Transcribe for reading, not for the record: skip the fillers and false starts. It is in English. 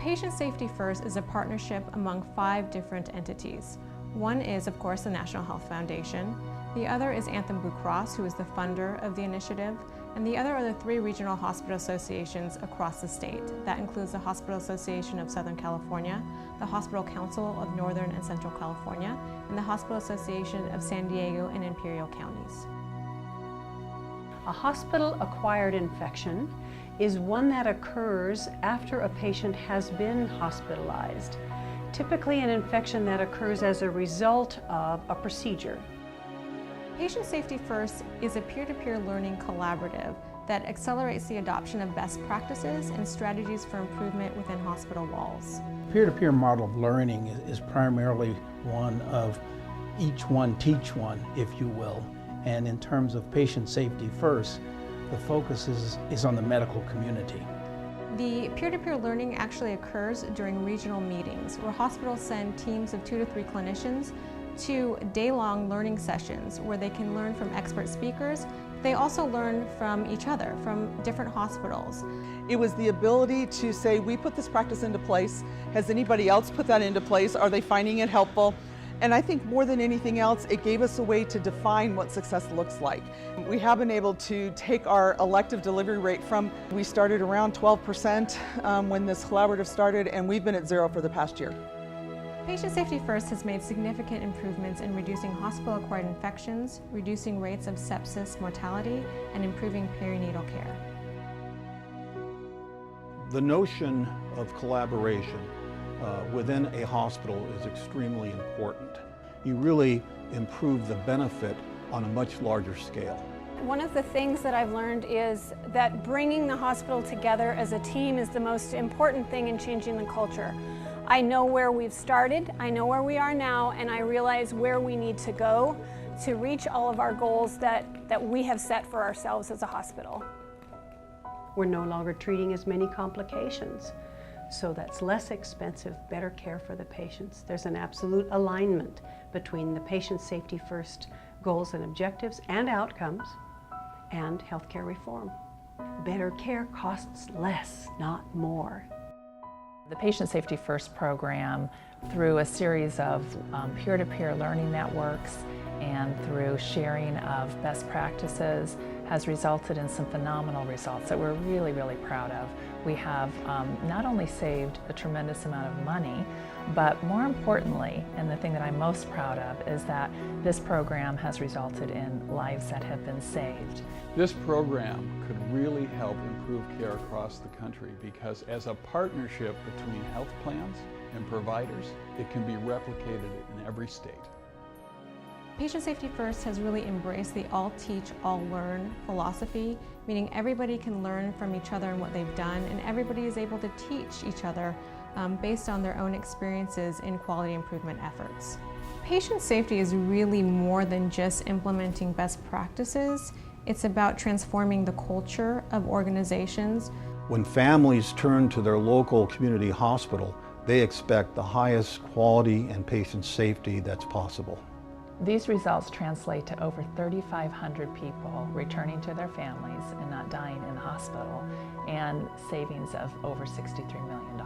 Patient Safety First is a partnership among 5 different entities. One is, of course, the National Health Foundation. The other is Anthem Blue Cross, who is the funder of the initiative. And the other are the 3 regional hospital associations across the state. That includes the Hospital Association of Southern California, the Hospital Council of Northern and Central California, and the Hospital Association of San Diego and Imperial Counties. A hospital-acquired infection is one that occurs after a patient has been hospitalized. Typically an infection that occurs as a result of a procedure. Patient Safety First is a peer-to-peer learning collaborative that accelerates the adoption of best practices and strategies for improvement within hospital walls. Peer-to-peer model of learning is primarily one of each one teach one, if you will. And in terms of Patient Safety First, the focus is on the medical community. The peer-to-peer learning actually occurs during regional meetings where hospitals send teams of 2 to 3 clinicians to day-long learning sessions where they can learn from expert speakers. They also learn from each other, from different hospitals. It was the ability to say, we put this practice into place. Has anybody else put that into place? Are they finding it helpful? And I think more than anything else, it gave us a way to define what success looks like. We have been able to take our elective delivery rate from, we started around 12% when this collaborative started, and we've been at 0 for the past year. Patient Safety First has made significant improvements in reducing hospital-acquired infections, reducing rates of sepsis mortality, and improving perinatal care. The notion of collaboration within a hospital is extremely important. You really improve the benefit on a much larger scale. One of the things that I've learned is that bringing the hospital together as a team is the most important thing in changing the culture. I know where we've started, I know where we are now, and I realize where we need to go to reach all of our goals that we have set for ourselves as a hospital. We're no longer treating as many complications. So that's less expensive, better care for the patients. There's an absolute alignment between the Patient Safety First goals and objectives and outcomes and healthcare reform. Better care costs less, not more. The Patient Safety First program, through a series of peer-to-peer learning networks and through sharing of best practices, has resulted in some phenomenal results that we're really, really proud of. We have not only saved a tremendous amount of money, but more importantly, and the thing that I'm most proud of, is that this program has resulted in lives that have been saved. This program could really help improve care across the country because as a partnership between health plans and providers, it can be replicated in every state. Patient Safety First has really embraced the all teach, all learn philosophy, meaning everybody can learn from each other and what they've done, and everybody is able to teach each other based on their own experiences in quality improvement efforts. Patient safety is really more than just implementing best practices. It's about transforming the culture of organizations. When families turn to their local community hospital, they expect the highest quality and patient safety that's possible. These results translate to over 3,500 people returning to their families and not dying in the hospital, and savings of over $63 million.